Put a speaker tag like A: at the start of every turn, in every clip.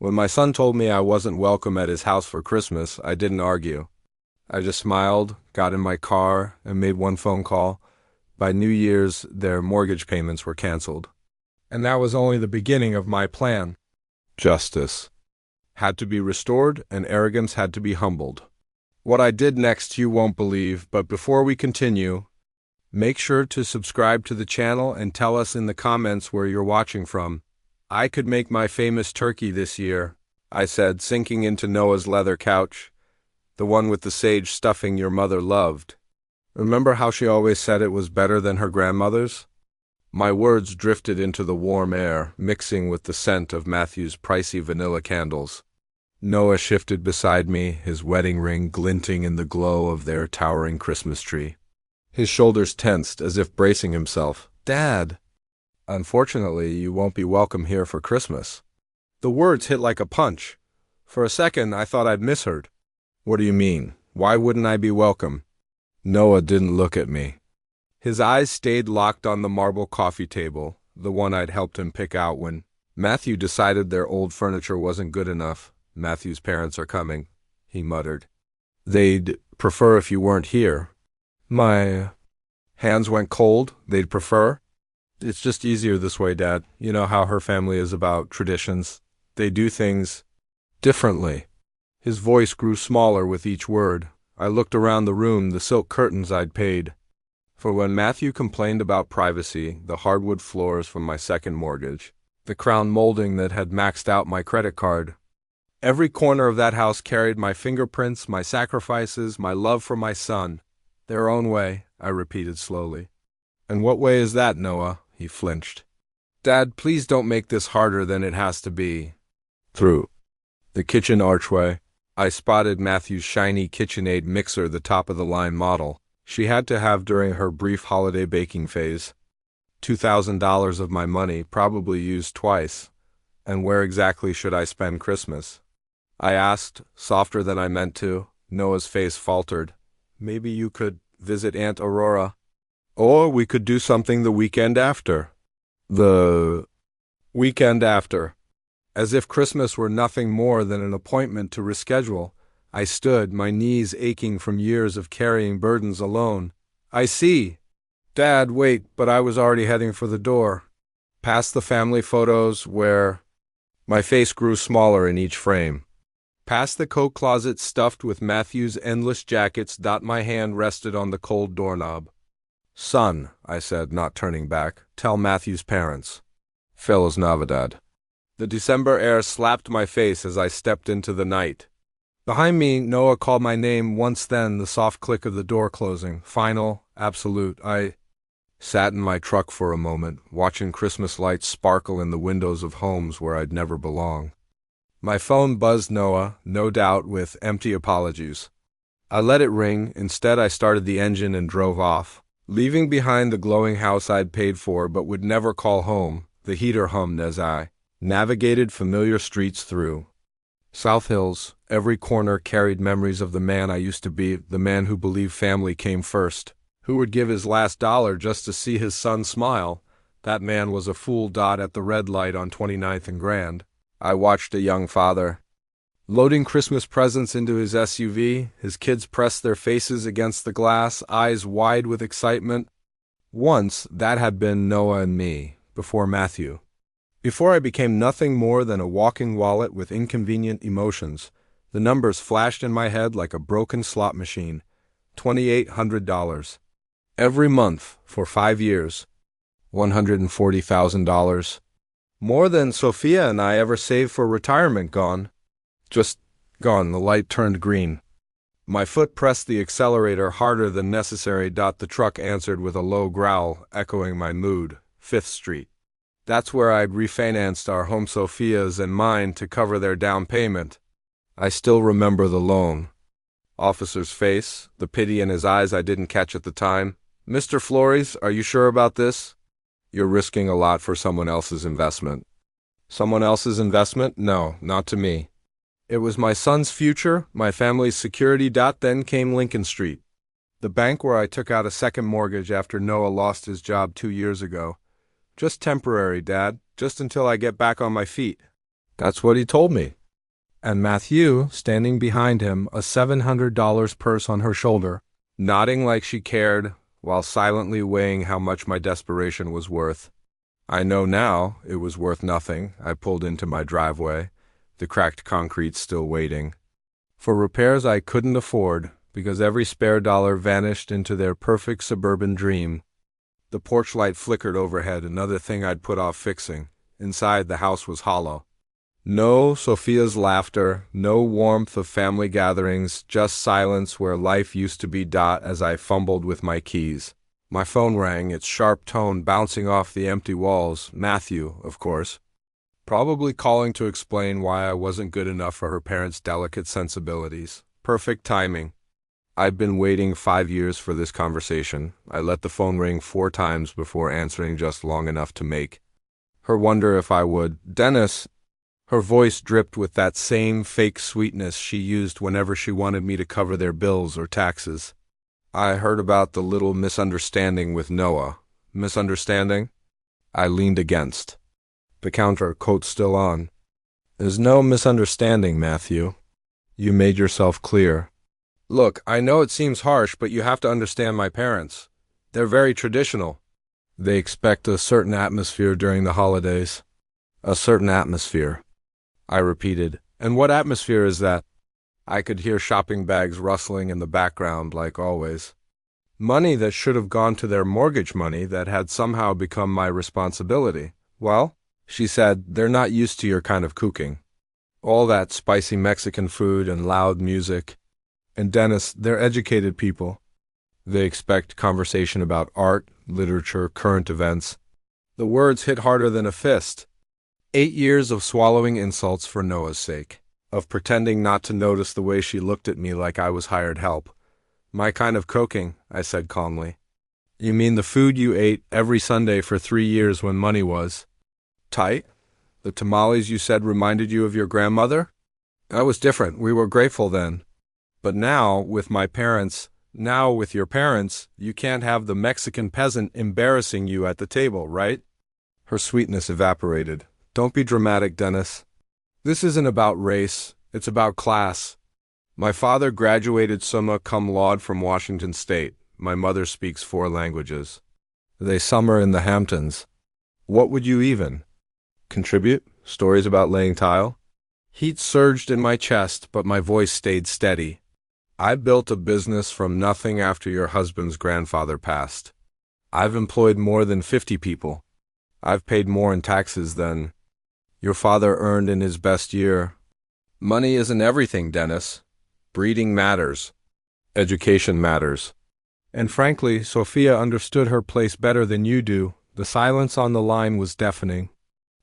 A: When my son told me I wasn't welcome at his house for Christmas, I didn't argue. I just smiled, got in my car, and made one phone call. By New Year's, their mortgage payments were canceled. And that was only the beginning of my plan. Justice had to be restored, and arrogance had to be humbled. What I did next you won't believe, but before we continue, make sure to subscribe to the channel and tell us in the comments where you're watching from. I could make my famous turkey this year, I said, sinking into Noah's leather couch, the one with the sage stuffing your mother loved. Remember how she always said it was better than her grandmother's? My words drifted into the warm air, mixing with the scent of Matthew's pricey vanilla candles. Noah shifted beside me, his wedding ring glinting in the glow of their towering Christmas tree. His shoulders tensed as if bracing himself. "Dad, unfortunately, you won't be welcome here for Christmas." The words hit like a punch. For a second, I thought I'd misheard. What do you mean? Why wouldn't I be welcome? Noah didn't look at me. His eyes stayed locked on the marble coffee table, the one I'd helped him pick out when Matthew decided their old furniture wasn't good enough. "Matthew's parents are coming," he muttered. "They'd prefer if you weren't here." My hands went cold. "They'd prefer?" "It's just easier this way, Dad. You know how her family is about traditions. They do things differently." His voice grew smaller with each word. I looked around the room, the silk curtains I'd paid for when Matthew complained about privacy, the hardwood floors from my second mortgage, the crown molding that had maxed out my credit card. Every corner of that house carried my fingerprints, my sacrifices, my love for my son. "Their own way," I repeated slowly. "And what way is that, Noah?" He flinched. "Dad, please don't make this harder than it has to be." Through the kitchen archway, I spotted Matthew's shiny KitchenAid mixer, the top-of-the-line model she had to have during her brief holiday baking phase. $2,000 of my money, probably used twice. And where exactly should I spend Christmas? I asked, softer than I meant to. Noah's face faltered. "Maybe you could visit Aunt Aurora. Or we could do something the weekend after." The weekend after. As if Christmas were nothing more than an appointment to reschedule, I stood, my knees aching from years of carrying burdens alone. "I see." "Dad, wait," but I was already heading for the door. Past the family photos where my face grew smaller in each frame. Past the coat closet stuffed with Matthew's endless jackets, my hand rested on the cold doorknob. "Son," I said, not turning back, "tell Matthew's parents. Feliz Navidad." The December air slapped my face as I stepped into the night. Behind me, Noah called my name once, then the soft click of the door closing. Final, absolute. I sat in my truck for a moment, watching Christmas lights sparkle in the windows of homes where I'd never belong. My phone buzzed Noah, no doubt with empty apologies. I let it ring. Instead, I started the engine and drove off, leaving behind the glowing house I'd paid for but would never call home. The heater hummed as I navigated familiar streets through South Hills. Every corner carried memories of the man I used to be, the man who believed family came first, who would give his last dollar just to see his son smile. That man was a fool. At the red light on 29th and Grand, I watched a young father loading Christmas presents into his SUV. His kids pressed their faces against the glass, eyes wide with excitement. Once, that had been Noah and me, before Matthew. Before I became nothing more than a walking wallet with inconvenient emotions. The numbers flashed in my head like a broken slot machine. $2,800. Every month for 5 years. $140,000. More than Sophia and I ever saved for retirement. Gone. Just gone. The light turned green. My foot pressed the accelerator harder than necessary. The truck answered with a low growl, echoing my mood. 5th Street. That's where I'd refinanced our home, Sophia's and mine, to cover their down payment. I still remember the loan officer's face, the pity in his eyes I didn't catch at the time. "Mr. Flores, are you sure about this? You're risking a lot for someone else's investment." Someone else's investment? No, not to me. It was my son's future, my family's security. Then came Lincoln Street, the bank where I took out a second mortgage after Noah lost his job 2 years ago. "Just temporary, Dad, just until I get back on my feet." That's what he told me. And Matthew, standing behind him, a $700 purse on her shoulder, nodding like she cared, while silently weighing how much my desperation was worth. I know now it was worth nothing. I pulled into my driveway, the cracked concrete still waiting. For repairs I couldn't afford, because every spare dollar vanished into their perfect suburban dream. The porch light flickered overhead, another thing I'd put off fixing. Inside, the house was hollow. No Sophia's laughter, no warmth of family gatherings, just silence where life used to be. As I fumbled with my keys. My phone rang, its sharp tone bouncing off the empty walls. Matthew, of course. Probably calling to explain why I wasn't good enough for her parents' delicate sensibilities. Perfect timing. I'd been waiting 5 years for this conversation. I let the phone ring 4 times before answering, just long enough to make her wonder if I would. Dennis. Her voice dripped with that same fake sweetness she used whenever she wanted me to cover their bills or taxes. I heard about the little misunderstanding with Noah. Misunderstanding? I leaned against the counter, coat still on. There's no misunderstanding, Matthew. You made yourself clear. Look, I know it seems harsh, but you have to understand my parents. They're very traditional. They expect a certain atmosphere during the holidays. A certain atmosphere, I repeated. And what atmosphere is that? I could hear shopping bags rustling in the background, like always. Money that should have gone to their mortgage money that had somehow become my responsibility. Well, she said, they're not used to your kind of cooking. All that spicy Mexican food and loud music. And Dennis, they're educated people. They expect conversation about art, literature, current events. The words hit harder than a fist. 8 years of swallowing insults for Noah's sake, of pretending not to notice the way she looked at me like I was hired help. My kind of cooking, I said calmly. You mean the food you ate every Sunday for 3 years when money was tight? The tamales you said reminded you of your grandmother? That was different. We were grateful then. But now, with my parents, now with your parents, you can't have the Mexican peasant embarrassing you at the table, right? Her sweetness evaporated. Don't be dramatic, Dennis. This isn't about race. It's about class. My father graduated summa cum laude from Washington State. My mother speaks 4 languages. They summer in the Hamptons. What would you even contribute? Stories about laying tile? Heat surged in my chest, but my voice stayed steady. I built a business from nothing after your husband's grandfather passed. I've employed more than 50 people. I've paid more in taxes than your father earned in his best year. Money isn't everything, Dennis. Breeding matters. Education matters. And frankly, Sophia understood her place better than you do. The silence on the line was deafening.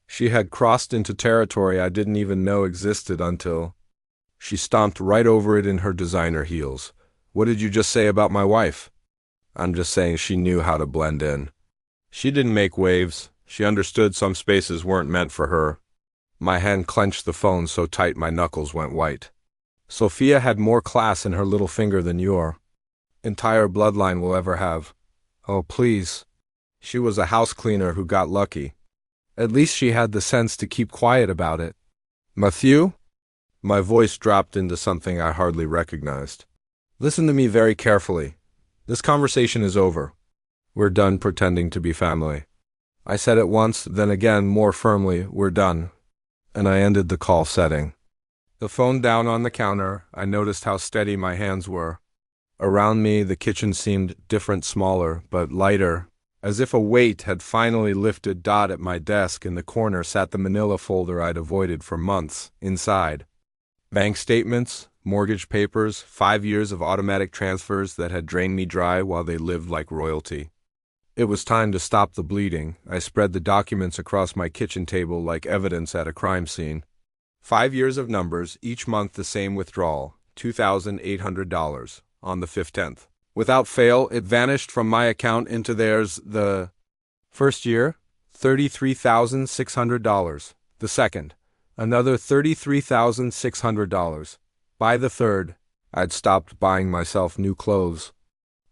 A: She had crossed into territory I didn't even know existed until she stomped right over it in her designer heels. What did you just say about my wife? I'm just saying she knew how to blend in. She didn't make waves. She understood some spaces weren't meant for her. My hand clenched the phone so tight my knuckles went white. Sophia had more class in her little finger than your entire bloodline will ever have. Oh, please. She was a house cleaner who got lucky. At least she had the sense to keep quiet about it. Matthew? My voice dropped into something I hardly recognized. Listen to me very carefully. This conversation is over. We're done pretending to be family. I said it once, then again, more firmly, we're done. And I ended the call setting. The phone down on the counter, I noticed how steady my hands were. Around me, the kitchen seemed different, smaller, but lighter, as if a weight had finally lifted. At my desk in the corner sat the manila folder I'd avoided for months. Inside, bank statements, mortgage papers, 5 years of automatic transfers that had drained me dry while they lived like royalty. It was time to stop the bleeding. I spread the documents across my kitchen table like evidence at a crime scene. 5 years of numbers, each month the same withdrawal, $2,800, on the 15th. Without fail, it vanished from my account into theirs. The first year, $33,600. The second, another $33,600. By the third, I'd stopped buying myself new clothes.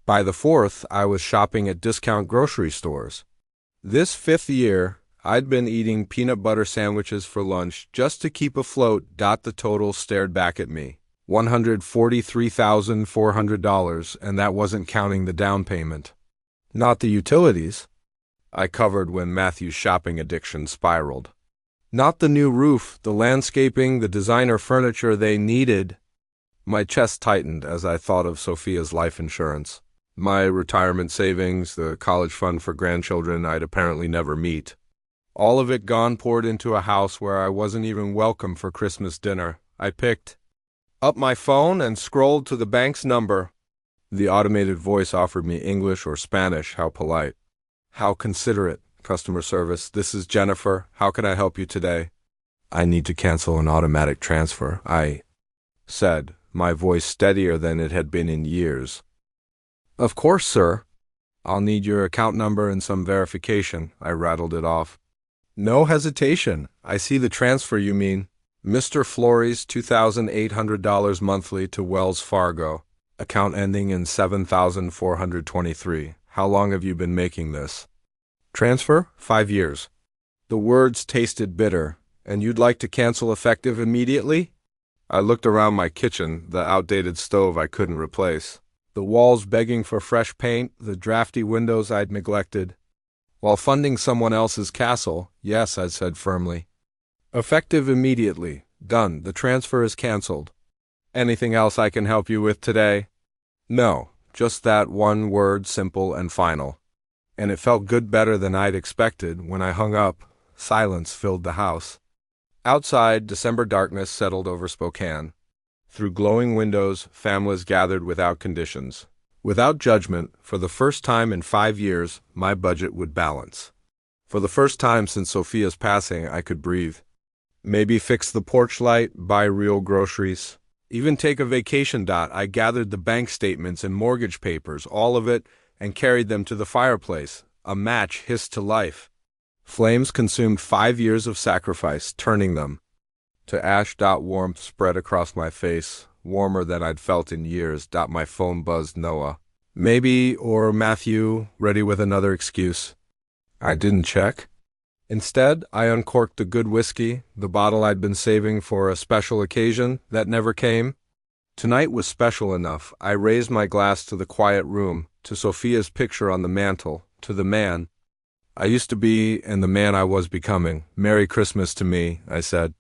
A: By the fourth, I was shopping at discount grocery stores. This 5th year, I'd been eating peanut butter sandwiches for lunch just to keep afloat. The total stared back at me. $143,400, and that wasn't counting the down payment. Not the utilities I covered when Matthew's shopping addiction spiraled. Not the new roof, the landscaping, the designer furniture they needed. My chest tightened as I thought of Sophia's life insurance, my retirement savings, the college fund for grandchildren I'd apparently never meet. All of it gone, poured into a house where I wasn't even welcome for Christmas dinner. I picked up my phone and scrolled to the bank's number. The automated voice offered me English or Spanish. How polite. How considerate. Customer service. This is Jennifer. How can I help you today? I need to cancel an automatic transfer, I said, my voice steadier than it had been in years. Of course, sir. I'll need your account number and some verification. I rattled it off. No hesitation. I see the transfer you mean. Mr. Flory's $2,800 monthly to Wells Fargo. Account ending in 7,423. How long have you been making this transfer? 5 years. The words tasted bitter. And you'd like to cancel effective immediately? I looked around my kitchen, the outdated stove I couldn't replace, the walls begging for fresh paint, the drafty windows I'd neglected, while funding someone else's castle. Yes, I said firmly. Effective immediately. Done. The transfer is canceled. Anything else I can help you with today? No, just that one word, simple and final. And it felt good, better than I'd expected. When I hung up, silence filled the house. Outside, December darkness settled over Spokane. Through glowing windows, families gathered without conditions. Without judgment, for the first time in 5 years, my budget would balance. For the first time since Sophia's passing, I could breathe. Maybe fix the porch light, buy real groceries, even take a vacation. I gathered the bank statements and mortgage papers, all of it, and carried them to the fireplace. A match hissed to life. Flames consumed 5 years of sacrifice, turning them to ash. Warmth spread across my face, warmer than I'd felt in years. My phone buzzed. Noah. Maybe, or Matthew, ready with another excuse. I didn't check. Instead, I uncorked the good whiskey, the bottle I'd been saving for a special occasion that never came. Tonight was special enough. I raised my glass to the quiet room, to Sophia's picture on the mantel, to the man I used to be and the man I was becoming. Merry Christmas to me, I said.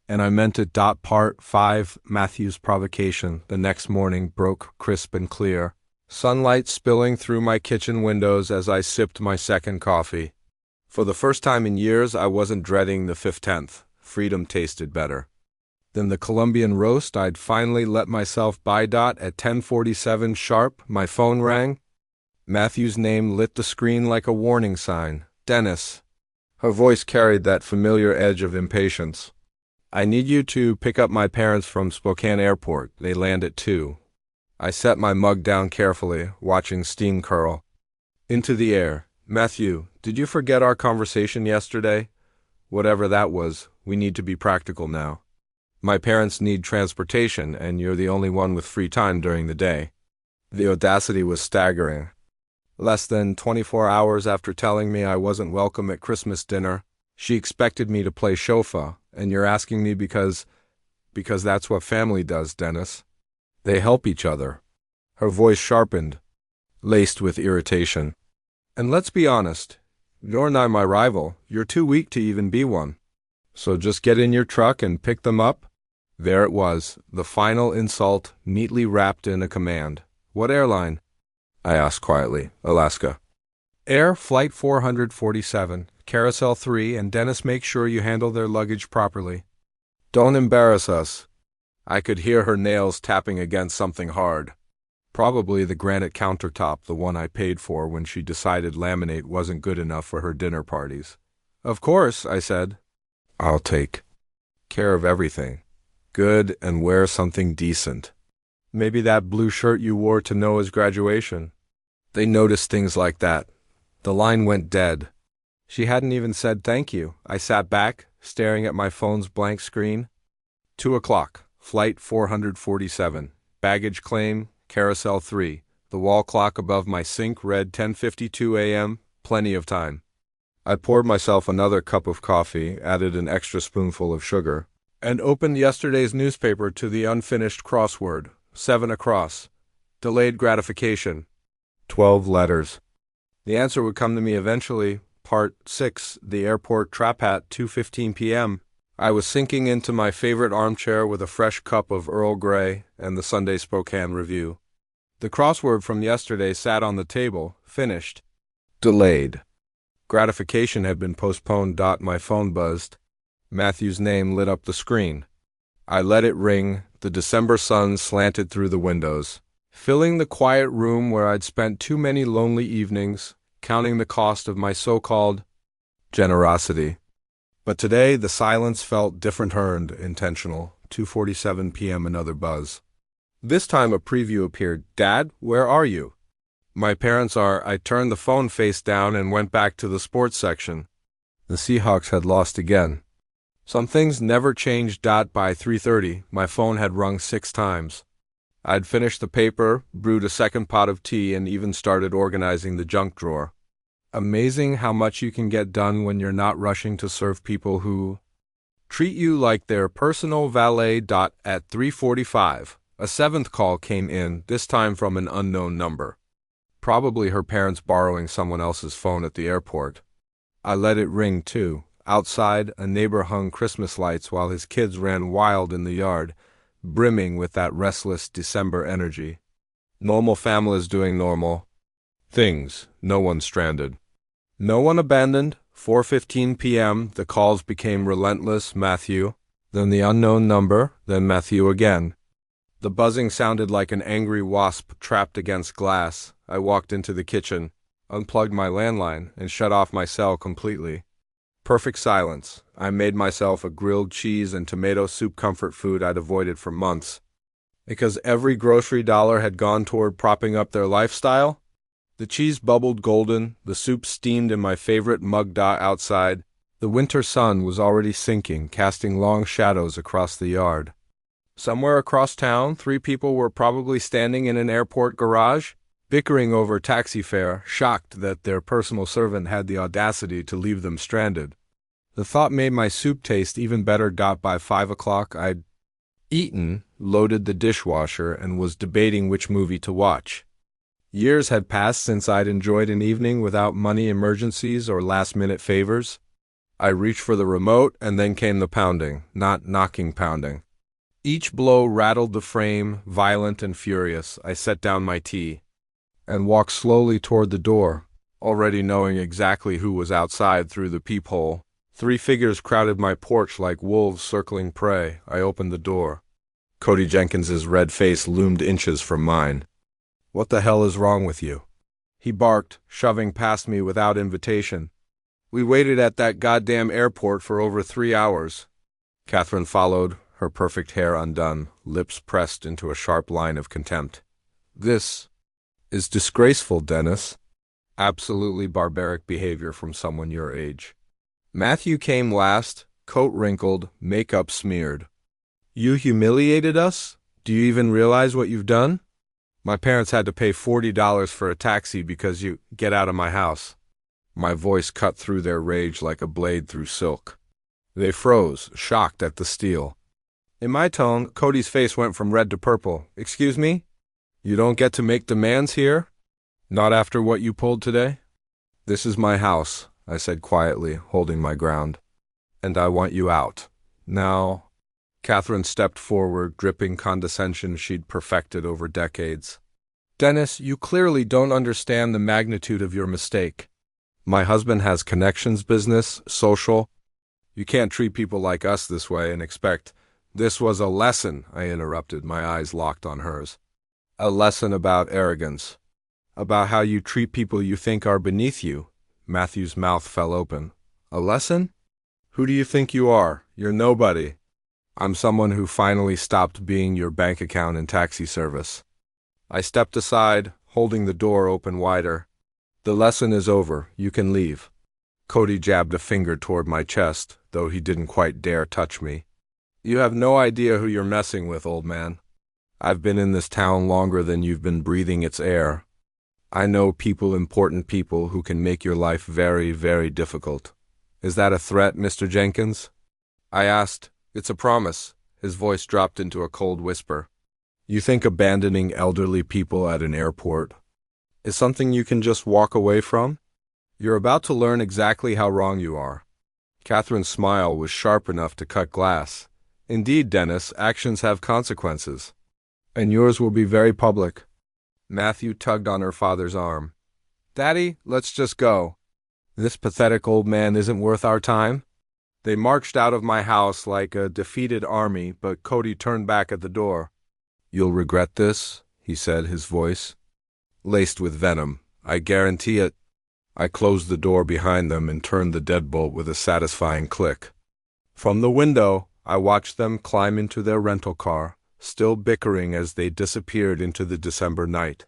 A: And I meant it. Part 5. Matthew's provocation. The next morning broke crisp and clear, sunlight spilling through my kitchen windows as I sipped my second coffee. For the first time in years, I wasn't dreading the 15th. Freedom tasted better than the Colombian roast I'd finally let myself buy. At 10:47 sharp, my phone rang. Matthew's name lit the screen like a warning sign. Dennis. Her voice carried that familiar edge of impatience. I need you to pick up my parents from Spokane Airport. They land at 2. I set my mug down carefully, watching steam curl into the air. Matthew, did you forget our conversation yesterday? Whatever that was, we need to be practical now. My parents need transportation, and you're the only one with free time during the day. The audacity was staggering. Less than 24 hours after telling me I wasn't welcome at Christmas dinner, she expected me to play chauffeur, and you're asking me because that's what family does, Dennis. They help each other. Her voice sharpened, laced with irritation. And let's be honest, you're not my rival. You're too weak to even be one. So just get in your truck and pick them up? There it was, the final insult, neatly wrapped in a command. What airline? I asked quietly. Alaska. Air Flight 447, Carousel 3, and Dennis, make sure you handle their luggage properly. Don't embarrass us. I could hear her nails tapping against something hard. Probably the granite countertop, the one I paid for when she decided laminate wasn't good enough for her dinner parties. Of course, I said. I'll take care of everything. Good, and wear something decent. Maybe that blue shirt you wore to Noah's graduation. They noticed things like that. The line went dead. She hadn't even said thank you. I sat back, staring at my phone's blank screen. 2 o'clock, Flight 447, baggage claim, Carousel 3. The wall clock above my sink read 10:52 a.m., plenty of time. I poured myself another cup of coffee, added an extra spoonful of sugar, and opened yesterday's newspaper to the unfinished crossword, 7 across. Delayed gratification. 12 letters. The answer would come to me eventually. Part 6, the airport trap hat, 2:15 p.m. I was sinking into my favorite armchair with a fresh cup of Earl Grey and the Sunday Spokane Review. The crossword from yesterday sat on the table, finished. Delayed. Gratification had been postponed. My phone buzzed. Matthew's name lit up the screen. I let it ring. The December sun slanted through the windows, filling the quiet room where I'd spent too many lonely evenings, counting the cost of my so-called generosity. But today the silence felt different, earned, intentional. 2:47 p.m. Another buzz. This time a preview appeared. Dad, where are you? My parents are. I turned the phone face down and went back to the sports section. The Seahawks had lost again. Some things never changed. By 3:30, my phone had rung 6 times. I'd finished the paper, brewed a second pot of tea, and even started organizing the junk drawer. Amazing how much you can get done when you're not rushing to serve people who treat you like their personal valet. At 3:45, a 7th call came in, this time from an unknown number. Probably her parents borrowing someone else's phone at the airport. I let it ring too. Outside, a neighbor hung Christmas lights while his kids ran wild in the yard, brimming with that restless December energy. Normal families doing normal things. No one stranded. No one abandoned. 4:15 p.m. The calls became relentless. Matthew, then the unknown number, then Matthew again. The buzzing sounded like an angry wasp trapped against glass. I walked into the kitchen, unplugged my landline, and shut off my cell completely. Perfect silence. I made myself a grilled cheese and tomato soup, comfort food I'd avoided for months. Because every grocery dollar had gone toward propping up their lifestyle. The cheese bubbled golden, the soup steamed in my favorite mug. Outside, the winter sun was already sinking, casting long shadows across the yard. Somewhere across town, 3 people were probably standing in an airport garage, bickering over taxi fare, shocked that their personal servant had the audacity to leave them stranded. The thought made my soup taste even better. By 5 o'clock, I'd eaten, loaded the dishwasher, and was debating which movie to watch. Years had passed since I'd enjoyed an evening without money emergencies or last-minute favors. I reached for the remote, and then came the pounding, not knocking pounding. Each blow rattled the frame, violent and furious. I set down my tea and walked slowly toward the door, already knowing exactly who was outside through the peephole. 3 figures crowded my porch like wolves circling prey. I opened the door. Cody Jenkins's red face loomed inches from mine. "What the hell is wrong with you?" he barked, shoving past me without invitation. "We waited at that goddamn airport for over 3 hours. Catherine followed, her perfect hair undone, lips pressed into a sharp line of contempt. "This is disgraceful, Dennis. Absolutely barbaric behavior from someone your age." Matthew came last, coat wrinkled, makeup smeared. "You humiliated us? Do you even realize what you've done? My parents had to pay $40 for a taxi because you get out of my house." My voice cut through their rage like a blade through silk. They froze, shocked at the steel. In my tone, Cody's face went from red to purple. "Excuse me? You don't get to make demands here? Not after what you pulled today?" "This is my house," I said quietly, holding my ground. "And I want you out. Now." Catherine stepped forward, dripping condescension she'd perfected over decades. "Dennis, you clearly don't understand the magnitude of your mistake. My husband has connections, business, social. You can't treat people like us this way and expect—" "This was a lesson," I interrupted, my eyes locked on hers. "A lesson about arrogance. About how you treat people you think are beneath you." Matthew's mouth fell open. "A lesson? Who do you think you are? You're nobody. I'm someone who finally stopped being your bank account and taxi service." I stepped aside, holding the door open wider. "The lesson is over. You can leave." Cody jabbed a finger toward my chest, though he didn't quite dare touch me. "You have no idea who you're messing with, old man. I've been in this town longer than you've been breathing its air." I know people, important people, who can make your life very, very difficult. Is that a threat, Mr. Jenkins? I asked. It's a promise. His voice dropped into a cold whisper. You think abandoning elderly people at an airport is something you can just walk away from? You're about to learn exactly how wrong you are. Catherine's smile was sharp enough to cut glass. Indeed, Dennis, actions have consequences. And yours will be very public. Matthew tugged on her father's arm. Daddy, let's just go. This pathetic old man isn't worth our time. They marched out of my house like a defeated army, but Cody turned back at the door. You'll regret this, he said, his voice laced with venom. I guarantee it. I closed the door behind them and turned the deadbolt with a satisfying click. From the window, I watched them climb into their rental car, still bickering as they disappeared into the December night.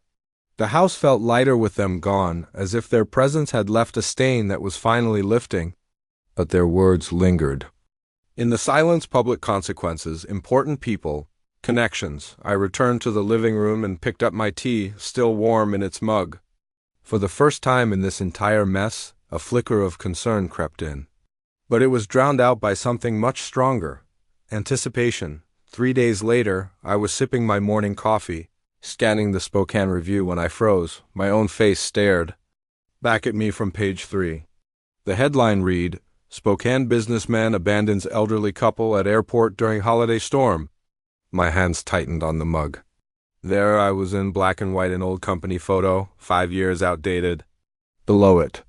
A: The house felt lighter with them gone, as if their presence had left a stain that was finally lifting. But their words lingered. In the silence, public consequences, important people, connections, I returned to the living room and picked up my tea, still warm in its mug. For the first time in this entire mess, a flicker of concern crept in. But it was drowned out by something much stronger. Anticipation. 3 days later, I was sipping my morning coffee, scanning the Spokane Review when I froze. My own face stared back at me from page 3. The headline read, Spokane businessman abandons elderly couple at airport during holiday storm. My hands tightened on the mug. There I was in black and white, an old company photo, 5 years outdated. Below it,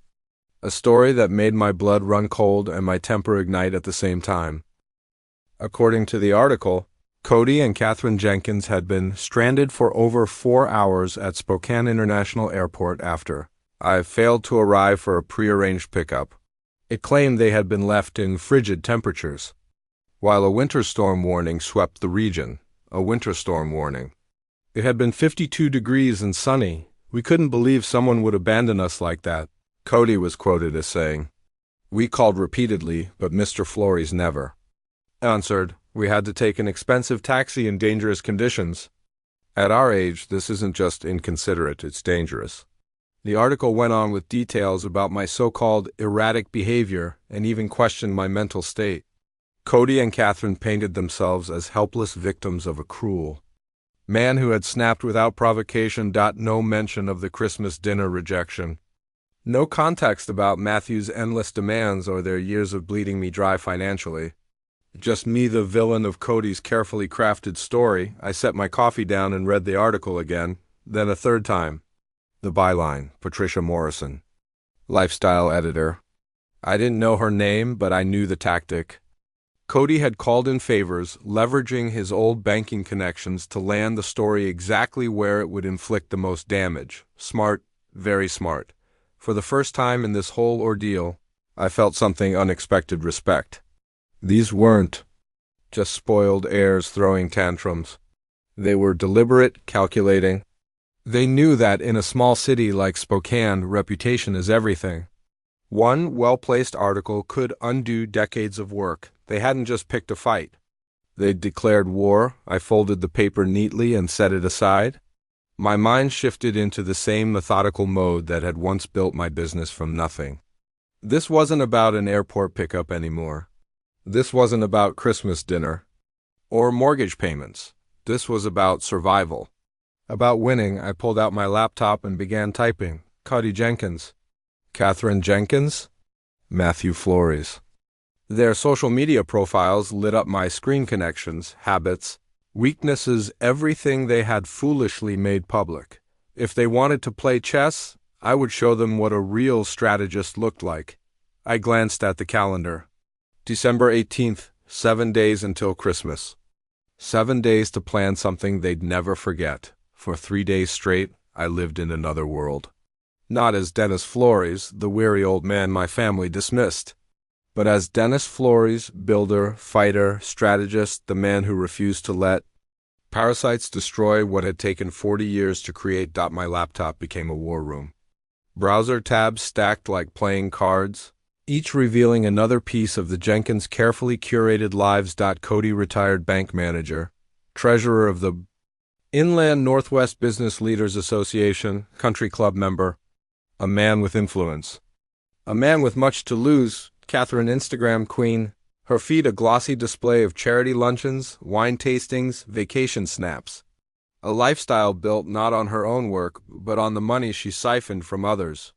A: a story that made my blood run cold and my temper ignite at the same time. According to the article, Cody and Catherine Jenkins had been stranded for over 4 hours at Spokane International Airport after I failed to arrive for a prearranged pickup. It claimed they had been left in frigid temperatures, while a winter storm warning swept the region. A winter storm warning. It had been 52 degrees and sunny. We couldn't believe someone would abandon us like that, Cody was quoted as saying. We called repeatedly, but Mr. Flores never answered. We had to take an expensive taxi in dangerous conditions. At our age, this isn't just inconsiderate, it's dangerous. The article went on with details about my so-called erratic behavior and even questioned my mental state. Cody and Catherine painted themselves as helpless victims of a cruel man who had snapped without provocation. No mention of the Christmas dinner rejection. No context about Matthew's endless demands or their years of bleeding me dry financially. Just me, the villain of Cody's carefully crafted story. I set my coffee down and read the article again, then a third time. The byline, Patricia Morrison, lifestyle editor. I didn't know her name, but I knew the tactic. Cody had called in favors, leveraging his old banking connections to land the story exactly where it would inflict the most damage. Smart, very smart. For the first time in this whole ordeal, I felt something unexpected respect. These weren't just spoiled heirs throwing tantrums. They were deliberate, calculating. They knew that in a small city like Spokane, reputation is everything. One well-placed article could undo decades of work. They hadn't just picked a fight. They'd declared war. I folded the paper neatly and set it aside. My mind shifted into the same methodical mode that had once built my business from nothing. This wasn't about an airport pickup anymore. This wasn't about Christmas dinner or mortgage payments. This was about survival. About winning. I pulled out my laptop and began typing. Cody Jenkins. Catherine Jenkins. Matthew Flores. Their social media profiles lit up my screen connections, habits, weaknesses, everything they had foolishly made public. If they wanted to play chess, I would show them what a real strategist looked like. I glanced at the calendar. December 18th, 7 days until Christmas. 7 days to plan something they'd never forget. For 3 days straight, I lived in another world. Not as Dennis Flores, the weary old man my family dismissed, but as Dennis Flores, builder, fighter, strategist, the man who refused to let parasites destroy what had taken 40 years to create. My laptop became a war room. Browser tabs stacked like playing cards, each revealing another piece of the Jenkins' carefully curated lives. Cody, retired bank manager, treasurer of the Inland Northwest Business Leaders Association, country club member, a man with influence. A man with much to lose, Catherine Instagram queen, her feed a glossy display of charity luncheons, wine tastings, vacation snaps. A lifestyle built not on her own work, but on the money she siphoned from others,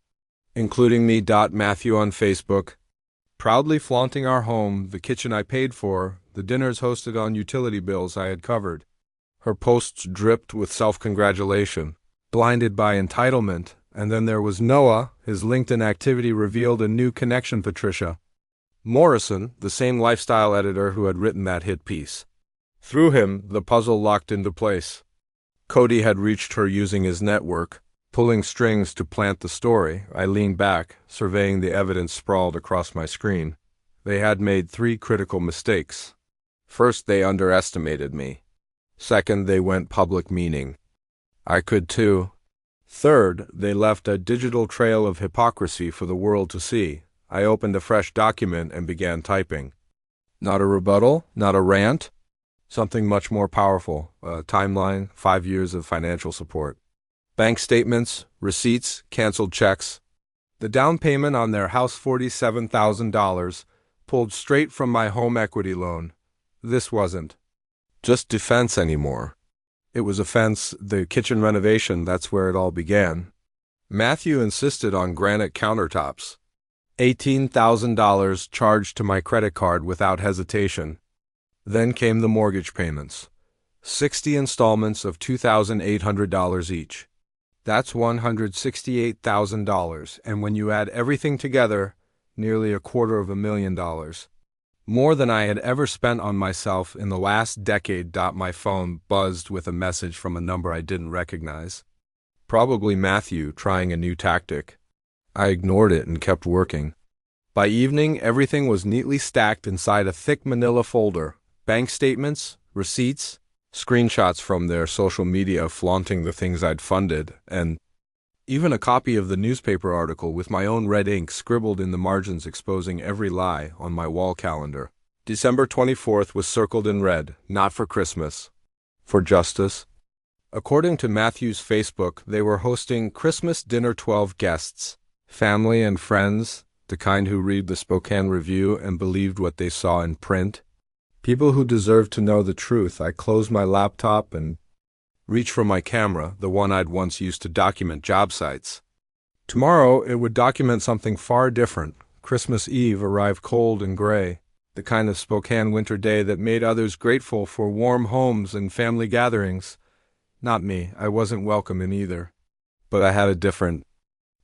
A: including me. Matthew on Facebook, proudly flaunting our home, the kitchen I paid for, the dinners hosted on utility bills I had covered. Her posts dripped with self-congratulation, blinded by entitlement, and then there was Noah. His LinkedIn activity revealed a new connection. Patricia Morrison, the same lifestyle editor who had written that hit piece. Through him, the puzzle locked into place. Cody had reached her using his network, pulling strings to plant the story. I leaned back, surveying the evidence sprawled across my screen. They had made 3 critical mistakes. First, they underestimated me. Second, they went public, meaning I could too. Third, they left a digital trail of hypocrisy for the world to see. I opened a fresh document and began typing. Not a rebuttal, not a rant. Something much more powerful, a timeline, 5 years of financial support. Bank statements, receipts, canceled checks. The down payment on their house, $47,000, pulled straight from my home equity loan. This wasn't just defense anymore. It was offense. The kitchen renovation, that's where it all began. Matthew insisted on granite countertops. $18,000 charged to my credit card without hesitation. Then came the mortgage payments. 60 installments of $2,800 each. That's $168,000, and when you add everything together, nearly $250,000. More than I had ever spent on myself in the last decade. My phone buzzed with a message from a number I didn't recognize. Probably Matthew trying a new tactic. I ignored it and kept working. By evening, everything was neatly stacked inside a thick manila folder. Bank statements, receipts, screenshots from their social media flaunting the things I'd funded, and even a copy of the newspaper article with my own red ink scribbled in the margins exposing every lie on my wall calendar. December 24th was circled in red, not for Christmas, for justice. According to Matthew's Facebook, they were hosting Christmas dinner. 12 guests, family and friends, the kind who read the Spokane Review and believed what they saw in print. People who deserved to know the truth. I closed my laptop and reached for my camera, the one I'd once used to document job sites. Tomorrow, it would document something far different. Christmas Eve arrived cold and gray, the kind of Spokane winter day that made others grateful for warm homes and family gatherings. Not me. I wasn't welcome in either. But I had a different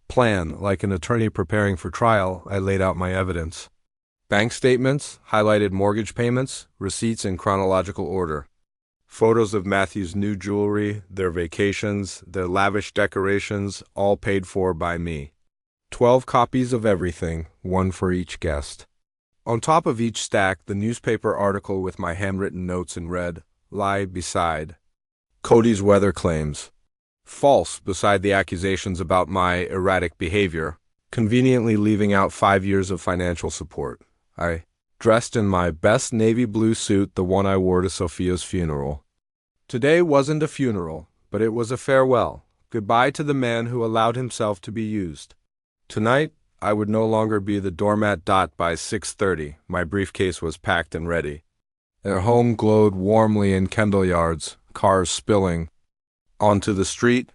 A: plan. Like an attorney preparing for trial, I laid out my evidence. Bank statements, highlighted mortgage payments, receipts in chronological order. Photos of Matthew's new jewelry, their vacations, their lavish decorations, all paid for by me. 12 copies of everything, one for each guest. On top of each stack, the newspaper article with my handwritten notes in red, lie beside. Cody's weather claims. False beside the accusations about my erratic behavior, conveniently leaving out 5 years of financial support. I dressed in my best navy blue suit, the one I wore to Sophia's funeral. Today wasn't a funeral, but it was a farewell, goodbye to the man who allowed himself to be used. Tonight, I would no longer be the doormat. By 6:30, my briefcase was packed and ready. Their home glowed warmly in Kendall Yards, cars spilling onto the street.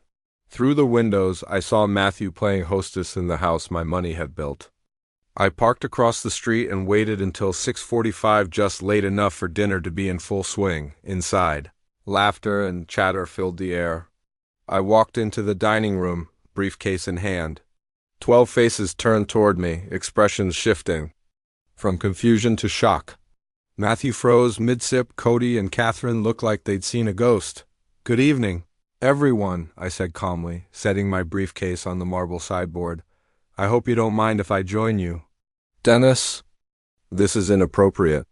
A: Through the windows, I saw Matthew playing hostess in the house my money had built. I parked across the street and waited until 6:45, just late enough for dinner to be in full swing, inside. Laughter and chatter filled the air. I walked into the dining room, briefcase in hand. 12 faces turned toward me, expressions shifting from confusion to shock. Matthew froze mid-sip. Cody and Catherine looked like they'd seen a ghost. "Good evening, everyone," I said calmly, setting my briefcase on the marble sideboard. "I hope you don't mind if I join you." "Dennis, this is inappropriate."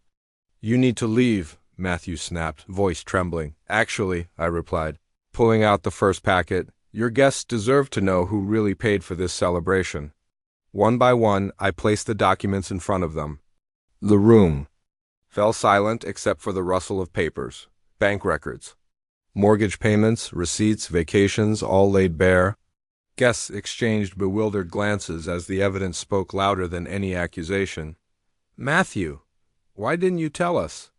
A: "You need to leave," Matthew snapped, voice trembling. "Actually," I replied, pulling out the first packet, "your guests deserve to know who really paid for this celebration." One by one, I placed the documents in front of them. The room fell silent except for the rustle of papers, bank records, Mortgage payments, receipts, vacations, all laid bare. Guests exchanged bewildered glances as the evidence spoke louder than any accusation. "Matthew, why didn't you tell us?"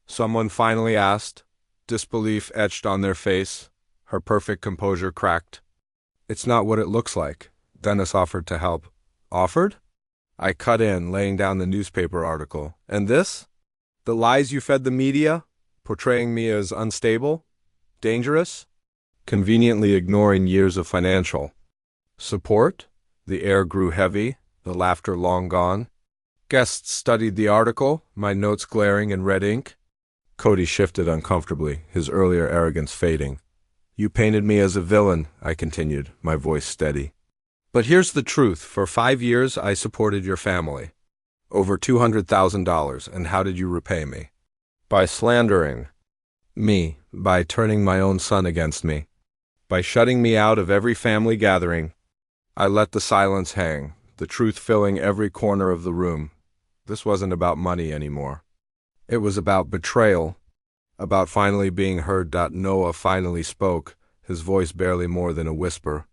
A: someone finally asked, disbelief etched on their face. Her perfect composure cracked. "It's not what it looks like." Dennis offered to help. Offered? I cut in, laying down the newspaper article. "And this? The lies you fed the media, portraying me as unstable, dangerous, conveniently ignoring years of financial support?" The air grew heavy, the laughter long gone. Guests studied the article, my notes glaring in red ink. Cody shifted uncomfortably, his earlier arrogance fading. "You painted me as a villain," I continued, my voice steady. "But here's the truth. For 5 years, I supported your family. Over $200,000, and how did you repay me? By slandering me, by turning my own son against me, by shutting me out of every family gathering." I let the silence hang, the truth filling every corner of the room. This wasn't about money anymore. It was about betrayal, about finally being heard. Noah finally spoke, his voice barely more than a whisper.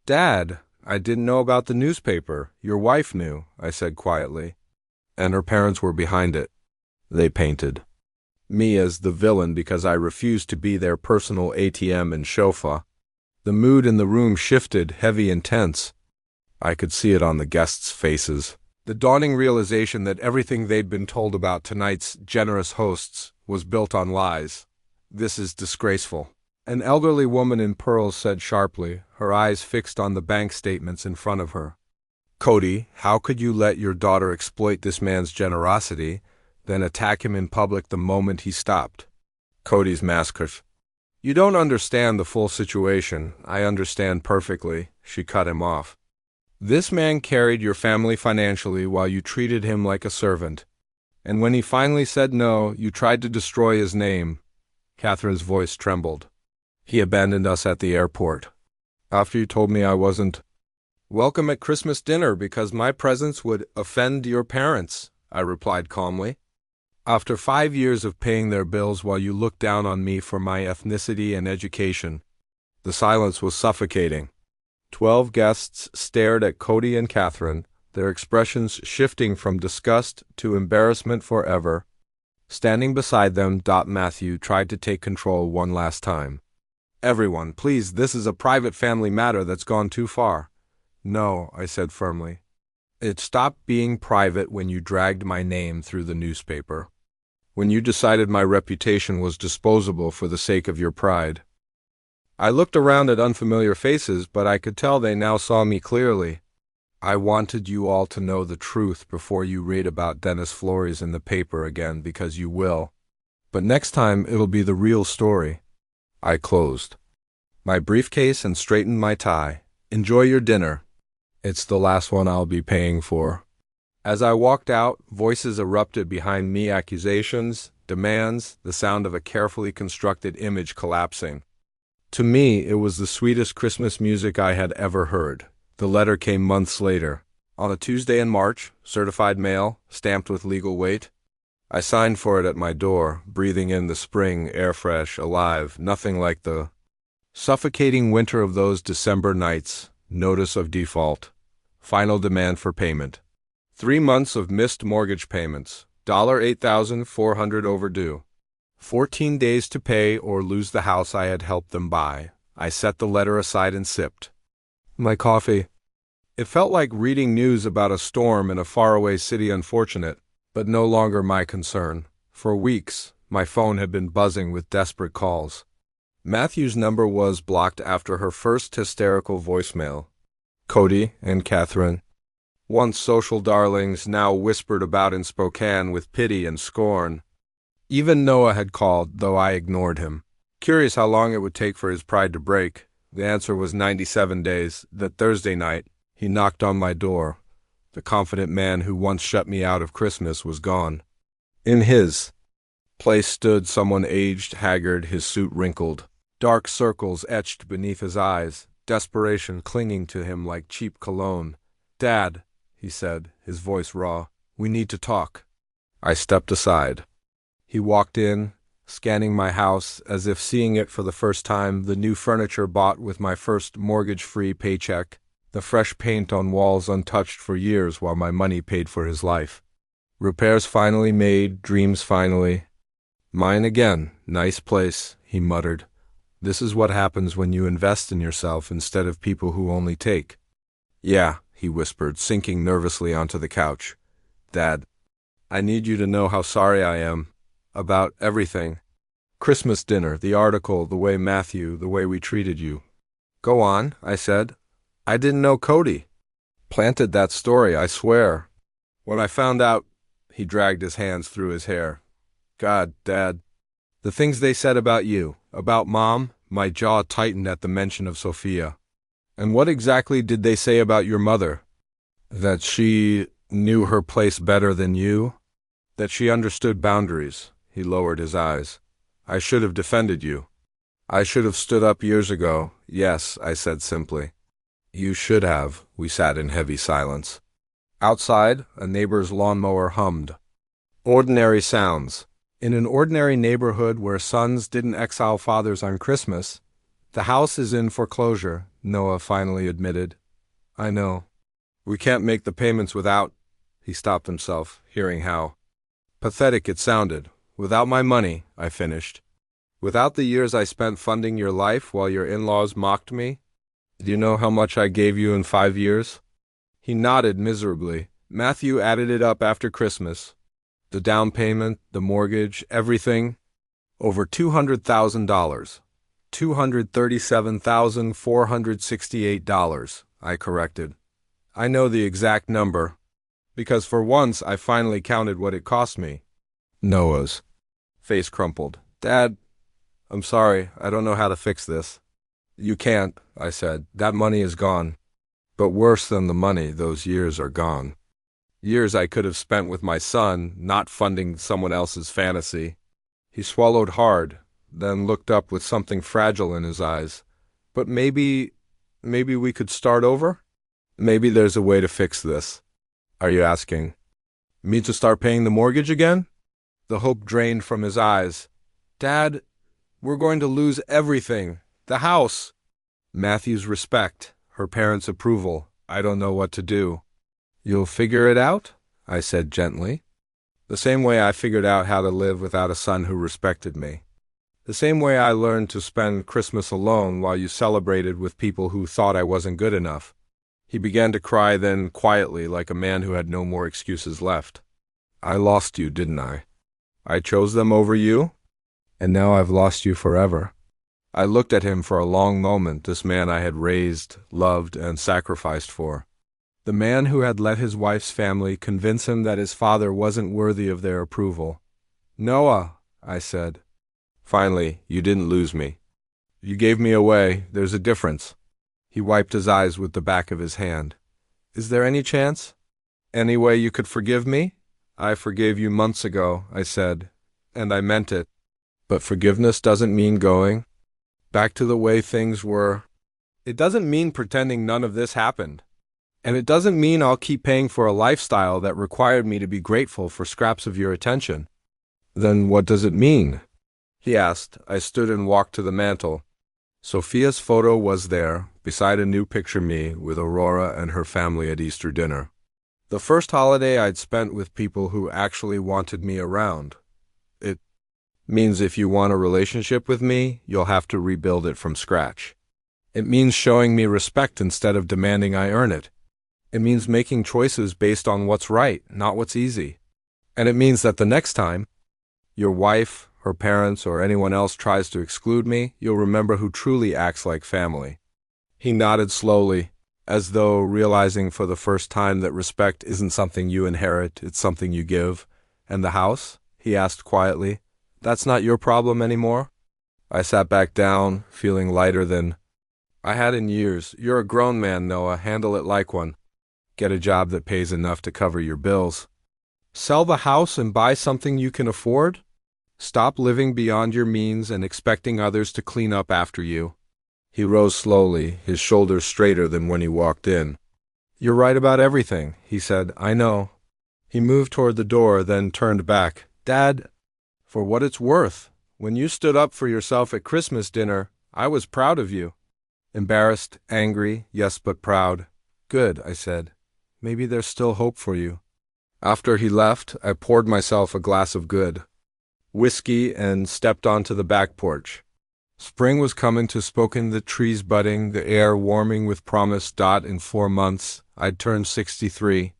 A: "Dad, I didn't know about the newspaper. Your wife knew," I said quietly. "And her parents were behind it. They painted me as the villain because I refused to be their personal ATM and chauffeur." The mood in the room shifted, heavy and tense. I could see it on the guests' faces. The dawning realization that everything they'd been told about tonight's generous hosts was built on lies. "This is disgraceful," an elderly woman in pearls said sharply, her eyes fixed on the bank statements in front of her. "Cody, how could you let your daughter exploit this man's generosity, then attack him in public the moment he stopped?" Cody's mask. "You don't understand the full situation." "I understand perfectly," she cut him off. "This man carried your family financially while you treated him like a servant. And when he finally said no, you tried to destroy his name." Catherine's voice trembled. "He abandoned us at the airport. After you told me I wasn't welcome at Christmas dinner because my presence would offend your parents," I replied calmly. "After 5 years of paying their bills while you looked down on me for my ethnicity and education." The silence was suffocating. 12 guests stared at Cody and Catherine, their expressions shifting from disgust to embarrassment forever. Standing beside them, Matthew tried to take control one last time. "Everyone, please, this is a private family matter that's gone too far." "No," I said firmly. "It stopped being private when you dragged my name through the newspaper. When you decided my reputation was disposable for the sake of your pride." I looked around at unfamiliar faces, but I could tell they now saw me clearly. "I wanted you all to know the truth before you read about Dennis Flores in the paper again, because you will. But next time it'll be the real story." I closed my briefcase and straightened my tie. "Enjoy your dinner. It's the last one I'll be paying for." As I walked out, voices erupted behind me, accusations, demands, the sound of a carefully constructed image collapsing. To me, it was the sweetest Christmas music I had ever heard. The letter came months later. On a Tuesday in March, certified mail, stamped with legal weight. I signed for it at my door, breathing in the spring air, fresh, alive, nothing like the suffocating winter of those December nights. Notice of default. Final demand for payment. 3 months of missed mortgage payments. $8,400 overdue. 14 days to pay or lose the house I had helped them buy. I set the letter aside and sipped my coffee. It felt like reading news about a storm in a faraway city. Unfortunate, but no longer my concern. For weeks, my phone had been buzzing with desperate calls. Matthew's number was blocked after her first hysterical voicemail. Cody and Catherine, once social darlings, now whispered about in Spokane with pity and scorn. Even Noah had called, though I ignored him. Curious how long it would take for his pride to break. The answer was 97 days. That Thursday night, he knocked on my door. The confident man who once shut me out of Christmas was gone. In his place stood someone aged, haggard, his suit wrinkled. Dark circles etched beneath his eyes, desperation clinging to him like cheap cologne. "Dad," he said, his voice raw, "we need to talk." I stepped aside. He walked in, scanning my house as if seeing it for the first time, the new furniture bought with my first mortgage-free paycheck, the fresh paint on walls untouched for years while my money paid for his life. Repairs finally made, dreams finally. Mine again, nice place, he muttered. This is what happens when you invest in yourself instead of people who only take. Yeah, he whispered, sinking nervously onto the couch. Dad, I need you to know how sorry I am. About everything. Christmas dinner, the article, the way Matthew, the way we treated you. Go on, I said. I didn't know Cody. Planted that story, I swear. When I found out, he dragged his hands through his hair. God, Dad. The things they said about you, about Mom, my jaw tightened at the mention of Sophia. And what exactly did they say about your mother? That she knew her place better than you? That she understood boundaries. He lowered his eyes. I should have defended you. I should have stood up years ago. Yes, I said simply. You should have. We sat in heavy silence. Outside, a neighbor's lawnmower hummed. Ordinary sounds. In an ordinary neighborhood where sons didn't exile fathers on Christmas, the house is in foreclosure, Noah finally admitted. I know. We can't make the payments without... He stopped himself, hearing how pathetic it sounded. Without my money, I finished. Without the years I spent funding your life while your in-laws mocked me. Do you know how much I gave you in 5 years? He nodded miserably. Matthew added it up after Christmas. The down payment, the mortgage, everything. Over $200,000. $237,468, I corrected. I know the exact number, because for once I finally counted what it cost me. Noah's face crumpled. Dad, I'm sorry, I don't know how to fix this. You can't, I said. That money is gone. But worse than the money, those years are gone. Years I could have spent with my son, not funding someone else's fantasy. He swallowed hard, then looked up with something fragile in his eyes. But maybe we could start over? Maybe there's a way to fix this. Are you asking me to start paying the mortgage again? The hope drained from his eyes. Dad, we're going to lose everything. The house. Matthew's respect, her parents' approval. I don't know what to do. You'll figure it out? I said gently. The same way I figured out how to live without a son who respected me. The same way I learned to spend Christmas alone while you celebrated with people who thought I wasn't good enough. He began to cry then quietly, like a man who had no more excuses left. I lost you, didn't I? I chose them over you? And now I've lost you forever. I looked at him for a long moment, this man I had raised, loved, and sacrificed for. The man who had let his wife's family convince him that his father wasn't worthy of their approval. Noah, I said. Finally, you didn't lose me. You gave me away. There's a difference. He wiped his eyes with the back of his hand. Is there any chance? Any way you could forgive me? I forgave you months ago, I said, and I meant it. But forgiveness doesn't mean going back to the way things were. It doesn't mean pretending none of this happened. And it doesn't mean I'll keep paying for a lifestyle that required me to be grateful for scraps of your attention. Then what does it mean? He asked. I stood and walked to the mantel. Sophia's photo was there, beside a new picture me with Aurora and her family at Easter dinner. The first holiday I'd spent with people who actually wanted me around. It means if you want a relationship with me, you'll have to rebuild it from scratch. It means showing me respect instead of demanding I earn it. It means making choices based on what's right, not what's easy. And it means that the next time your wife, her parents, or anyone else tries to exclude me, you'll remember who truly acts like family. He nodded slowly, as though realizing for the first time that respect isn't something you inherit, it's something you give. And the house? He asked quietly. That's not your problem anymore? I sat back down, feeling lighter than I had in years. You're a grown man, Noah. Handle it like one. Get a job that pays enough to cover your bills. Sell the house and buy something you can afford? Stop living beyond your means and expecting others to clean up after you. He rose slowly, his shoulders straighter than when he walked in. You're right about everything, he said. I know. He moved toward the door, then turned back. Dad, for what it's worth, When you stood up for yourself at Christmas dinner, I was proud of you. Embarrassed, angry, yes, but proud. Good, I said. Maybe there's still hope for you. After he left, I poured myself a glass of good whiskey and stepped onto the back porch. Spring was coming to Spokane, the trees budding, the air warming with promise. In 4 months, I'd turned 63.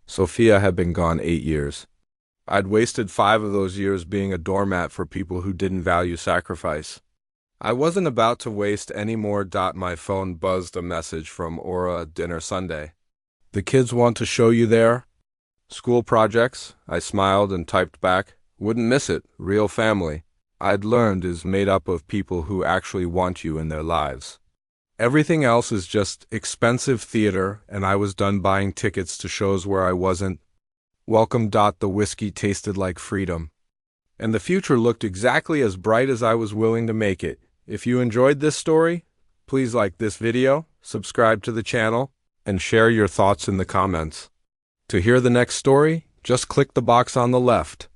A: Sophia had been gone 8 years. I'd wasted 5 of those years being a doormat for people who didn't value sacrifice. I wasn't about to waste any more. My phone buzzed a message from Aura at dinner Sunday. The kids want to show you their school projects. I smiled and typed back. Wouldn't miss it. Real family. I'd learned is made up of people who actually want you in their lives. Everything else is just expensive theater, and I was done buying tickets to shows where I wasn't welcome. The whiskey tasted like freedom. And the future looked exactly as bright as I was willing to make it. If you enjoyed this story, please like this video, subscribe to the channel, and share your thoughts in the comments. To hear the next story, just click the box on the left.